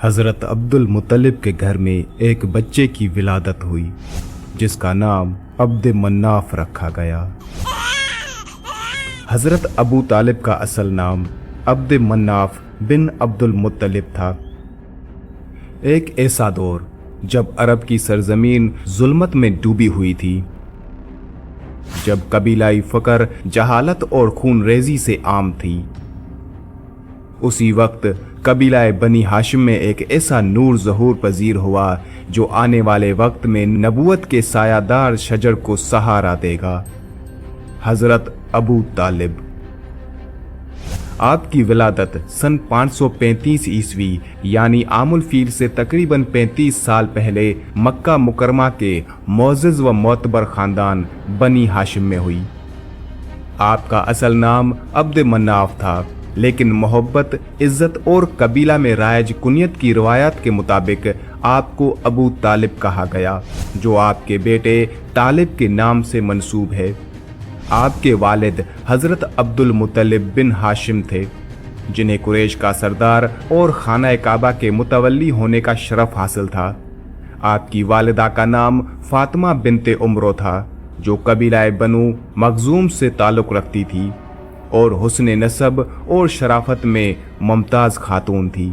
हज़रत अब्दुल मुत्तलिब के घर में एक बच्चे की विलादत हुई जिसका नाम अब्द मन्नाफ रखा गया। हज़रत अबू तालिब का असल नाम अब्द मन्नाफ बिन अब्दुल मुत्तलिब था। एक ऐसा दौर जब अरब की सरजमीन जुल्मत में डूबी हुई थी, जब कबीलाई फ़क्र, जहालत और खून रेजी से आम थी। उसी वक्त कबीलाए बनी हाशिम में एक ऐसा नूर ज़हूर पजीर हुआ जो आने वाले वक्त में नबूवत के सायादार शजर को सहारा देगा। हज़रत अबू तालिब। आपकी विलादत सन 535 ईस्वी यानी आमुल फील से तकरीबन 35 साल पहले मक्का मुकरमा के मोअज़्ज़ज़ व मोतबर ख़ानदान बनी हाशिम में हुई। आपका असल नाम अब्द मन्नाफ था, लेकिन मोहब्बत, इज्जत और कबीला में रायज कुनियत की रिवायत के मुताबिक आपको अबू तालिब कहा गया, जो आपके बेटे तालिब के नाम से मंसूब है। आपके वालिद हज़रत अब्दुल मुत्तलिब बिन हाशिम थे, जिन्हें कुरैश का सरदार और खाना काबा के मुतवल्ली होने का शरफ हासिल था। आपकी वालिदा का नाम फातिमा बिनते उमरो था, जो कबीलाए बनु मखजूम से ताल्लुक़ रखती थी और हुस्न नसब और शराफत में मुमताज़ खातून थी।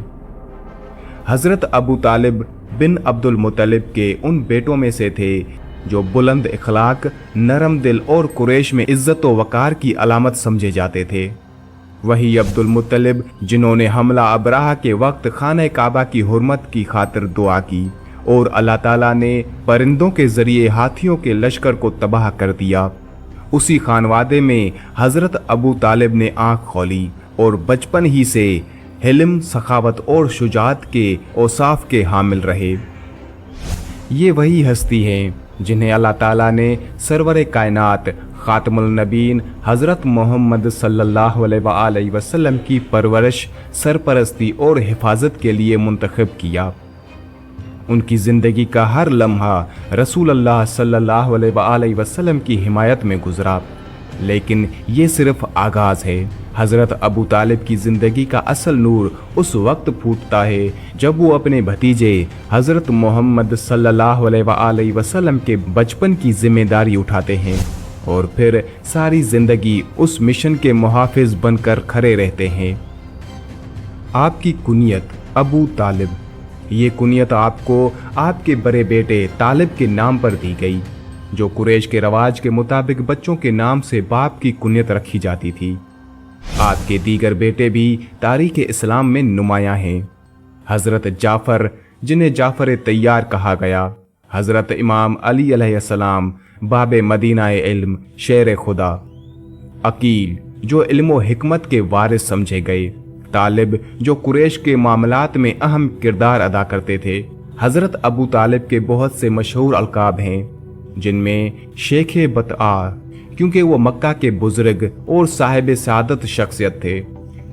हज़रत अबू तालिब बिन अब्दुल मुत्तलिब के उन बेटों में से थे जो बुलंद इखलाक, नरम दिल और कुरैश में इज्जत व वक़ार की अलामत समझे जाते थे। वही अब्दुल मुत्तलिब जिन्होंने हमला अबराहा के वक्त खाना काबा की हुर्मत की खातिर दुआ की और अल्लाह ताला ने परिंदों के जरिए हाथियों के लश्कर को तबाह कर दिया। उसी खानवादे में हज़रत अबू तालिब ने आँख खोली और बचपन ही से हिल्म, सखावत और शुजात के औसाफ के हामिल रहे। ये वही हस्ती हैं जिन्हें अल्लाह ताला ने सरवर कायनात खातमुल नबीन हज़रत मोहम्मद सल्लल्लाहु अलैहि वसल्लम की परवरिश, सरपरस्ती और हिफाजत के लिए मुंतखब किया। उनकी ज़िंदगी का हर लम्हा रसूल अल्लाह सल्लल्लाहु अलैहि वसल्लम की हिमायत में गुजरा, लेकिन ये सिर्फ आगाज़ है। हज़रत अबू तालिब की ज़िंदगी का असल नूर उस वक्त फूटता है जब वो अपने भतीजे हज़रत मोहम्मद सल्लल्लाहु अलैहि वसल्लम के बचपन की जिम्मेदारी उठाते हैं और फिर सारी ज़िंदगी उस मिशन के मुहाफिज बनकर खड़े रहते हैं। आपकी कुनियत अबू तालिब, ये कुनियत आपको आपके बड़े बेटे तालिब के नाम पर दी गई, जो कुरैश के रवाज के मुताबिक बच्चों के नाम से बाप की कुनियत रखी जाती थी। आपके दीगर बेटे भी तारीख़ इस्लाम में नुमायां हैं। हज़रत जाफ़र, जिन्हें जाफ़र तैयार कहा गया, हज़रत इमाम अली अलैहिस्सलाम, बाबे मदीना इल्म, शेर खुदा, अकील, जो इल्म व हिकमत के वारिस समझे गए, तालिब, जो कुरैश के मामलात में अहम किरदार अदा करते थे। हज़रत अबू तालिब के बहुत से मशहूर अलकाब हैं, जिनमें शेख बतआ, क्योंकि वो मक्का के बुजुर्ग और साहिब सादत शख्सियत थे,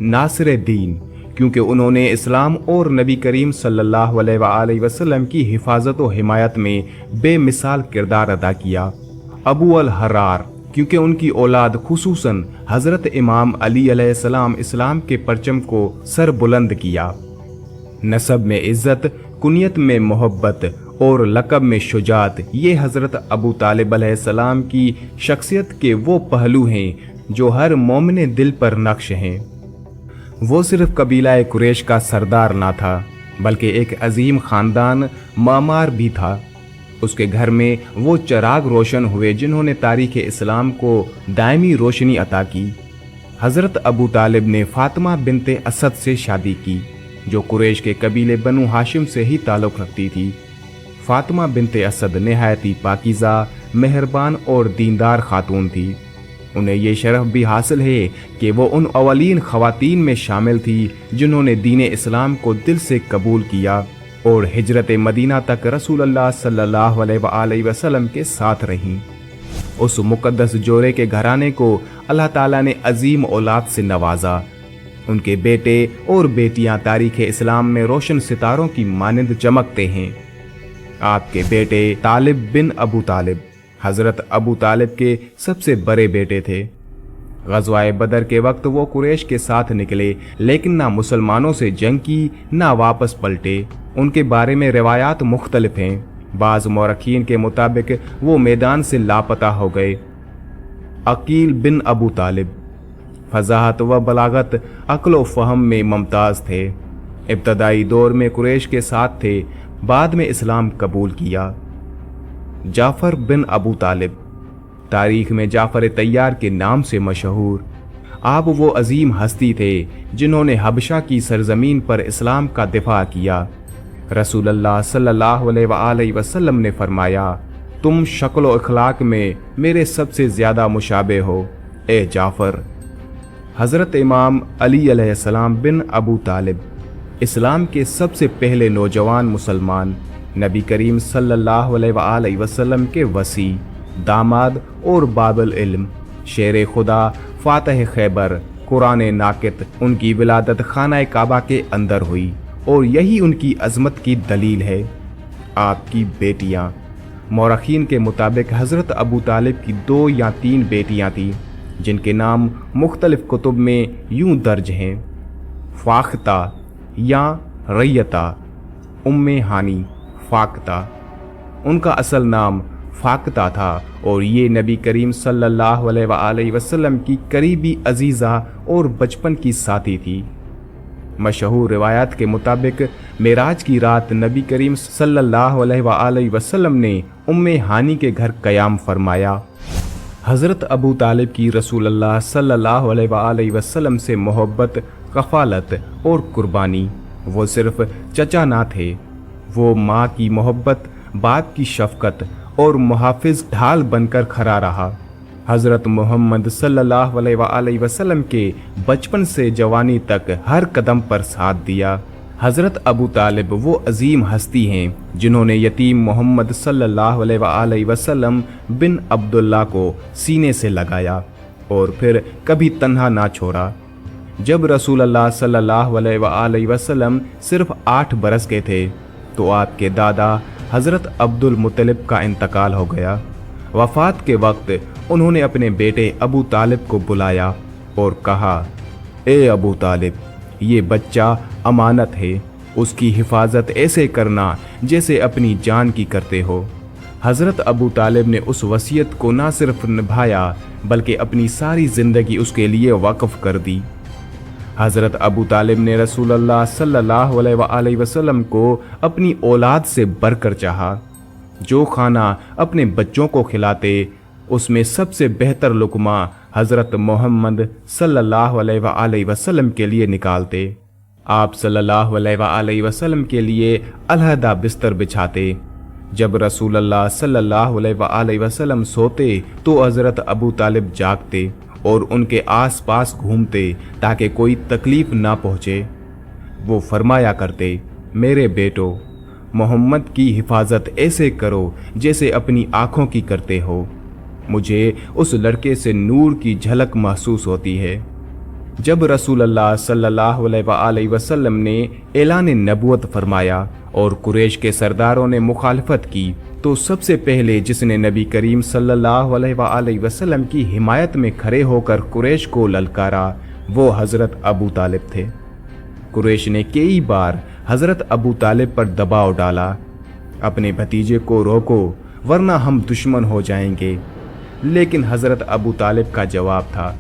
नासिर दीन, क्योंकि उन्होंने इस्लाम और नबी करीम सल्लल्लाहु अलैहि वसल्लम की हिफाजत व हिमायत में बेमिसाल किरदार अदा किया, अबू अल हरार, क्योंकि उनकी औलाद खुसूसन हज़रत इमाम अली अलैहिस्सलाम इस्लाम के परचम को सर बुलंद किया। नसब में इज्जत, कुनियत में मोहब्बत और लक़ब में शुजात, ये हज़रत अबू तालिब अलैहिस्सलाम की शख्सियत के वो पहलू हैं जो हर मोमिन दिल पर नक्श हैं। वो सिर्फ कबीलाए कुरैश का सरदार ना था, बल्कि एक अजीम ख़ानदान मामार भी था। उसके घर में वो चराग रोशन हुए जिन्होंने तारीख़ इस्लाम को दायमी रोशनी अता की। हज़रत अबू तालिब ने फातिमा बिनते असद से शादी की, जो कुरैश के कबीले बनु हाशिम से ही ताल्लुक़ रखती थी। फातिमा बिनते असद नहायती पाकीज़ा, मेहरबान और दीनदार खातून थी। उन्हें ये शरफ भी हासिल है कि वो उन अवलीन ख़वातीन में शामिल थी जिन्होंने दीन इस्लाम को दिल से कबूल किया और हिजरत मदीना तक रसूल अल्लाह सल्लल्लाहु अलैहि वसल्लम के साथ रहीं। उस मुक़द्दस जोड़े के घराने को अल्लाह ताला ने अजीम औलाद से नवाजा। उनके बेटे और बेटियां तारीख़ इस्लाम में रोशन सितारों की मानंद चमकते हैं। आपके बेटे तालिब बिन अबू तालिब हज़रत अबू तालिब के सबसे बड़े बेटे थे। ग़ज़वाए बदर के वक्त वो कुरैश के साथ निकले, लेकिन ना मुसलमानों से जंग की ना वापस पलटे। उनके बारे में रिवायात मुख्तलिफ हैं। बाज़ मौरखीन के मुताबिक वो मैदान से लापता हो गए। अकील बिन अबू तालिब फज़ाहत व बलागत, अक्ल व फ़हम में मुमताज़ थे। इब्तदाई दौर में कुरैश के साथ थे, बाद में इस्लाम कबूल किया। जाफ़र बिन अबू तालिब तारीख में जाफ़र तैयार के नाम से मशहूर। आप वो अजीम हस्ती थे जिन्होंने हबशा की सरजमीन पर इस्लाम का दिफा किया। रसूलुल्लाह सल्लल्लाहु अलैहि वसल्लम ने फरमाया, तुम शक्ल व अखलाक में मेरे सबसे ज़्यादा मुशाबे हो ए जाफ़र। हज़रत इमाम अली अलैहिस्सलाम बिन अबू तालिब इस्लाम के सबसे पहले नौजवान मुसलमान, नबी करीम सल्लल्लाहु अलैहि वसल्लम के वसी, दामाद और बाबुल इल्म, शेर खुदा, फातह खैबर, कुरान नाकित। उनकी विलादत खाना काबा के अंदर हुई और यही उनकी अजमत की दलील है। आपकी बेटियां, मौरखीन के मुताबिक हज़रत अबू तालिब की 2 या 3 बेटियां थीं, जिनके नाम मुख्तलिफ कुतुब में यूं दर्ज हैं: फाख्ता या रैयता, उम्मे हानी, फाख्ता। उनका असल नाम फाख्ता था और ये नबी करीम सल्लल्लाहु अलैहि वसल्लम की करीबी अजीज़ा और बचपन की साथी थी। मशहूर रिवायात के मुताबिक मेराज की रात नबी करीम सल्लल्लाहु अलैहि वसल्लम ने उम्मे हानी के घर क़याम फरमाया। हज़रत अबू तालिब की रसूलुल्लाह सल्लल्लाहु अलैहि वसल्लम से मोहब्बत, कफ़ालत और कुर्बानी। वो सिर्फ चचा ना थे, वो माँ की मोहब्बत, बाप की शफ़क़त और मुहाफ़िज़ ढाल बनकर खड़ा रहा। हज़रत मोहम्मद सल्लल्लाहु अलैहि वसल्लम के बचपन से जवानी तक हर कदम पर साथ दिया। हज़रत अबू तालिब वो अजीम हस्ती हैं जिन्होंने यतीम मोहम्मद सल्लल्लाहु अलैहि वसल्लम बिन अब्दुल्ला को सीने से लगाया और फिर कभी तन्हा ना छोड़ा। जब रसूलुल्लाह सल्लल्लाहु अलैहि वसल्लम सिर्फ 8 बरस के थे तो आपके दादा हज़रत अब्दुल मुत्तलिब का इंतकाल हो गया। वफ़ात के वक्त उन्होंने अपने बेटे अबू तालिब को बुलाया और कहा, ए अबू तालिब, ये बच्चा अमानत है, उसकी हिफाजत ऐसे करना जैसे अपनी जान की करते हो। हज़रत अबू तालिब ने उस वसीयत को ना सिर्फ निभाया बल्कि अपनी सारी ज़िंदगी उसके लिए वक़्फ़ कर दी। हज़रत अबू तालिब ने रसूलुल्लाह सल्लल्लाहु अलैहि वसल्लम को अपनी औलाद से बढ़कर चाहा। जो खाना अपने बच्चों को खिलाते उसमें सबसे बेहतर लुक़मा हज़रत मोहम्मद सल्लल्लाहु अलैहि वसल्लम के लिए निकालते। आप सल्लल्लाहु अलैहि वसल्लम के लिए अलहदा बिस्तर बिछाते। जब रसूलुल्लाह सल्लल्लाहु अलैहि वसल्लम सोते तो हज़रत अबू तालिब जागते और उनके आसपास घूमते ताकि कोई तकलीफ़ ना पहुँचे। वो फरमाया करते, मेरे बेटो, मोहम्मद की हिफाजत ऐसे करो जैसे अपनी आँखों की करते हो। मुझे उस लड़के से नूर की झलक महसूस होती है। जब रसूलुल्लाह सल्लल्लाहु अलैहि वसल्लम ने ऐलान नबूवत फरमाया और कुरैश के सरदारों ने मुखालफत की तो सबसे पहले जिसने नबी करीम सल्लल्लाहु अलैहि वसल्लम की हिमायत में खड़े होकर कुरैश को ललकारा वो हज़रत अबू तालिब थे। कुरैश ने कई बार हज़रत अबू तालिब पर दबाव डाला, अपने भतीजे को रोको वरना हम दुश्मन हो जाएंगे, लेकिन हज़रत अबू तालिब का जवाब था,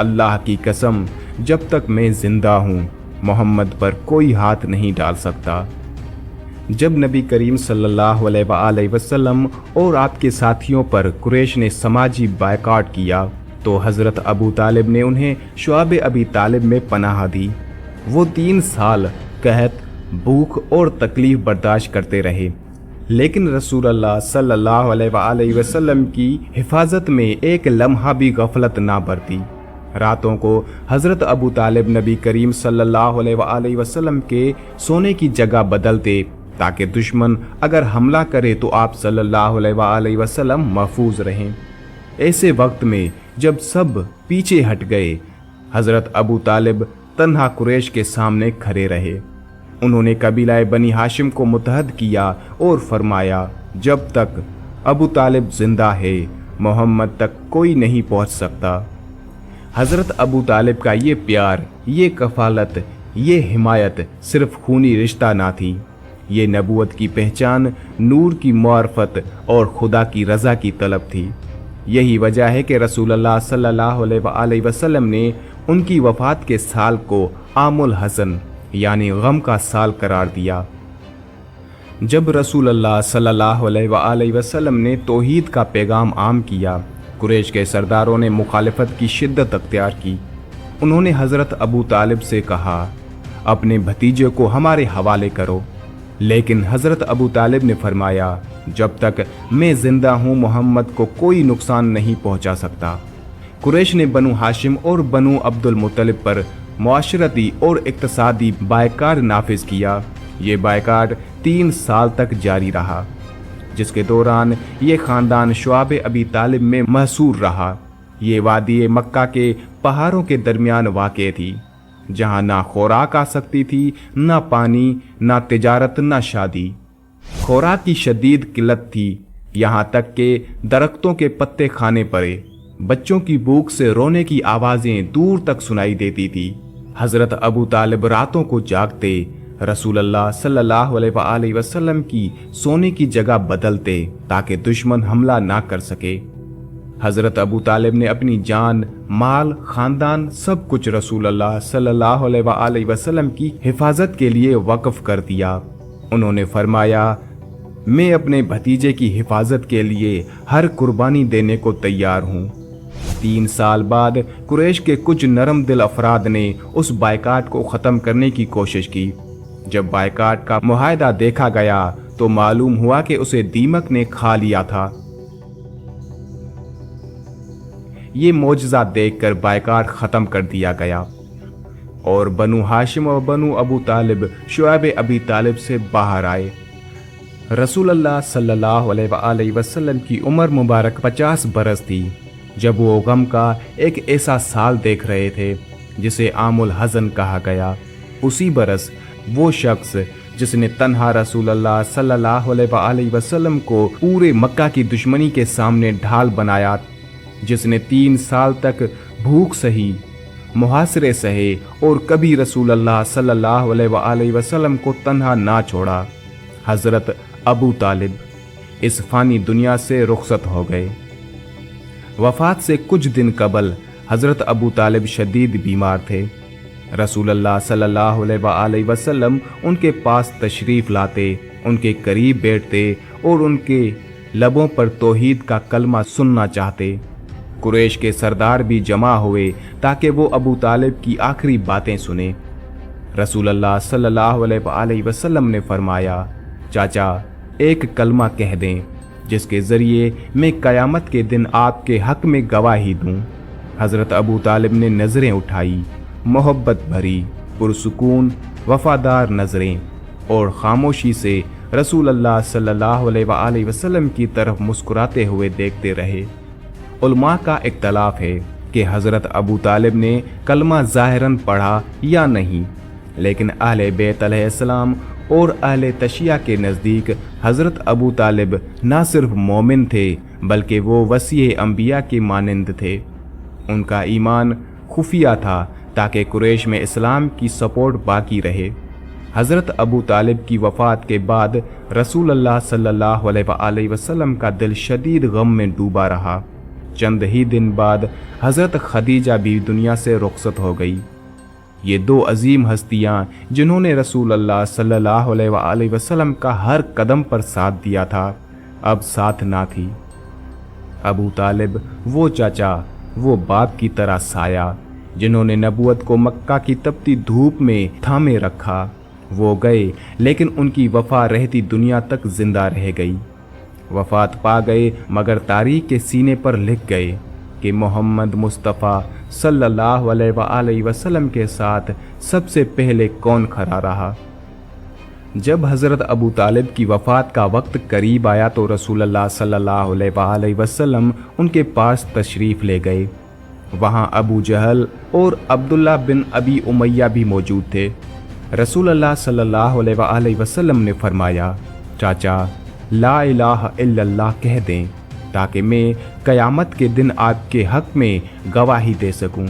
अल्लाह की कसम, जब तक मैं ज़िंदा हूँ मोहम्मद पर कोई हाथ नहीं डाल सकता। जब नबी करीम सल्लल्लाहु अलैहि वसल्लम और आपके साथियों पर कुरैश ने समाजी बायकॉट किया तो हज़रत अबू तालिब ने उन्हें शुआब अबी तालिब में पनाह दी। वो 3 साल कहत, भूख और तकलीफ़ बर्दाश्त करते रहे, लेकिन रसूलुल्लाह सल्लल्लाहु अलैहि वसल्लम की हिफाजत में एक लम्हा भी गफलत ना बरती। रातों को हज़रत अबू तालिब नबी करीम सल्लल्लाहु अलैहि वसल्लम के सोने की जगह बदलते ताकि दुश्मन अगर हमला करे तो आप सल्लल्लाहु अलैहि वसल्लम महफूज रहें। ऐसे वक्त में जब सब पीछे हट गए, हज़रत अबू तालिब तन्हा कुरैश के सामने खड़े रहे। उन्होंने कबीला बनी हाशिम को मुतहद किया और फरमाया, जब तक अबू तालिब जिंदा है मोहम्मद तक कोई नहीं पहुंच सकता। हज़रत अबू तालिब का ये प्यार, ये कफालत, ये हिमायत सिर्फ खूनी रिश्ता ना थी, ये नबूवत की पहचान, नूर की मार्फत और खुदा की रज़ा की तलब थी। यही वजह है कि रसूलुल्लाह सल्लल्लाहु अलैहि वसल्लम ने उनकी वफ़ात के साल को आमुल हज़न यानी गम का साल करार दिया। जब रसूलुल्लाह सल्लल्लाहु अलैहि वसल्लम ने तौहीद का पैगाम आम किया, कुरैश के सरदारों ने मुखालिफत की शिद्दत अख्तियार की। उन्होंने हज़रत अबू तालिब से कहा, अपने भतीजे को हमारे हवाले करो। लेकिन हज़रत अबू तालिब ने फरमाया, जब तक मैं ज़िंदा हूँ मोहम्मद को कोई नुकसान नहीं पहुँचा सकता। कुरैश ने बनु हाशिम और बनु अब्दुल मुत्तलिब पर मुआशरती और इक्तसादी बायकाट नाफिज किया। ये बायकाट 3 साल तक जारी रहा, जिसके दौरान ये ख़ानदान शुआब अबी तालिब में महसूर रहा। ये वादी मक्का के पहाड़ों के दरमियान वाक़ थी, जहाँ ना खुराक आ सकती थी, ना पानी, ना तिजारत, ना शादी। खुराक की शदीद किल्लत थी, यहाँ तक कि दरख्तों के पत्ते खाने पड़े। बच्चों की भूख से रोने की आवाज़ें दूर तक सुनाई देती थी। हज़रत अबू तालिब रातों को जागते, रसूलुल्लाह सल्लल्लाहु अलैहि वसल्लम की सोने की जगह बदलते ताकि दुश्मन हमला ना कर सके। हज़रत अबू तालिब ने अपनी जान, माल, ख़ानदान सब कुछ रसूलुल्लाह सल्लल्लाहु अलैहि वसल्लम की हिफाजत के लिए वक्फ कर दिया। उन्होंने फरमाया, मैं अपने भतीजे की हिफाजत के लिए हर कुर्बानी देने को तैयार हूँ। 3 साल बाद कुरैश के कुछ नरम दिल अफराद ने उस बायकाट को ख़त्म करने की कोशिश की। जब बायकाट का मुआहदा देखा गया तो मालूम हुआ कि उसे दीमक ने खा लिया था। ये मोजज़ा देखकर बायकाट ख़त्म कर दिया गया और बनु हाशिम और बनु अबू तालिब शुआब अबी तालिब से बाहर आए। रसूलुल्लाह सल्लल्लाहु अलैहि वसल्लम की उम्र मुबारक 50 बरस थी जब वो गम का एक ऐसा साल देख रहे थे जिसे आमुल हज़न कहा गया। उसी बरस वो शख्स जिसने तन्हा रसूलुल्लाह सल्लल्लाहु अलैहि वसल्लम को पूरे मक्का की दुश्मनी के सामने ढाल बनाया, जिसने 3 साल तक भूख सही, मुहासरे सहे और कभी रसूलुल्लाह सल्लल्लाहु अलैहि वसल्लम को तन्हा ना छोड़ा, हज़रत अबू तालिब इस फ़ानी दुनिया से रुखसत हो गए। वफ़ात से कुछ दिन कबल हज़रत अबू तालिब शदीद बीमार थे। रसूलुल्लाह सल्लल्लाहु अलैहि वसल्लम उनके पास तशरीफ़ लाते, उनके करीब बैठते और उनके लबों पर तौहीद का कलमा सुनना चाहते। कुरैश के सरदार भी जमा हुए ताकि वो अबू तालिब की आखिरी बातें सुने। रसूलुल्लाह सल्लल्लाहु अलैहि वसल्लम ने फरमाया, चाचा एक कलमा कह दें जिसके ज़रिए मैं क़यामत के दिन आपके हक़ में गवाही दूँ। हज़रत अबू तालिब ने नज़रें उठाई, मोहब्बत भरी, पुरसुकून, वफ़ादार नज़रें, और ख़ामोशी से रसूलुल्लाह सल्लल्लाहु अलैहि वसल्लम की तरफ मुस्कुराते हुए देखते रहे। उलमा का इख्तलाफ है कि हज़रत अबू तालिब ने कलमा ज़ाहिरन पढ़ा या नहीं, लेकिन अहले बैत अलैहिस्सलाम और अहले तशिया के नज़दीक हज़रत अबू तालिब न सिर्फ मोमिन थे बल्कि वो वसीए अंबिया के मानंद थे। उनका ईमान खुफिया था ताकि कुरैश में इस्लाम की सपोर्ट बाकी रहे। हज़रत अबू तालिब की वफ़ात के बाद रसूलुल्लाह सल्लल्लाहु अलैहि वसल्लम का दिल शदीद गम में डूबा रहा। चंद ही दिन बाद हज़रत खदीजा भी दुनिया से रुखसत हो गई। ये 2 अजीम हस्तियाँ जिन्होंने रसूलुल्लाह सल्लल्लाहु अलैहि वसल्लम का हर कदम पर साथ दिया था, अब साथ ना थी। अबू तालिब वो चाचा, वो बाप की तरह साया जिन्होंने नबूवत को मक्का की तपती धूप में थामे रखा। वो गए लेकिन उनकी वफ़ा रहती दुनिया तक जिंदा रह गई। वफ़ात पा गए मगर तारीख़ के सीने पर लिख गए कि मोहम्मद मुस्तफ़ा सल्लल्लाहु अलैहि वसल्लम के साथ सबसे पहले कौन खड़ा रहा। जब हज़रत अबू तालिब की वफ़ात का वक्त करीब आया तो रसूलुल्लाह सल्लल्लाहु अलैहि वसल्लम उनके पास तशरीफ़ ले गए। वहाँ अबू जहल और अब्दुल्ला बिन अबी उमैया भी मौजूद थे। रसूलुल्लाह सल्लल्लाहु अलैहि वसल्लम ने फरमाया, चाचा ला इलाहा इल्लल्लाह कह दें ताकि मैं क़यामत के दिन आपके हक़ में गवाही दे सकूं।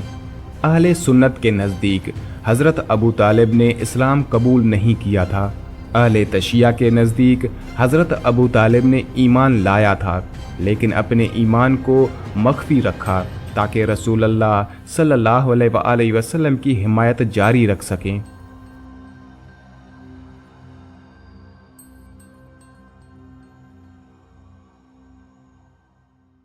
اہل سنت کے نزدیک حضرت ابو طالب نے اسلام قبول نہیں کیا تھا۔ اہل تشیع کے نزدیک حضرت ابو طالب نے ایمان لایا تھا لیکن اپنے ایمان کو مخفی رکھا تاکہ رسول اللہ صلی اللہ علیہ وآلہ وسلم کی حمایت جاری رکھ سکیں۔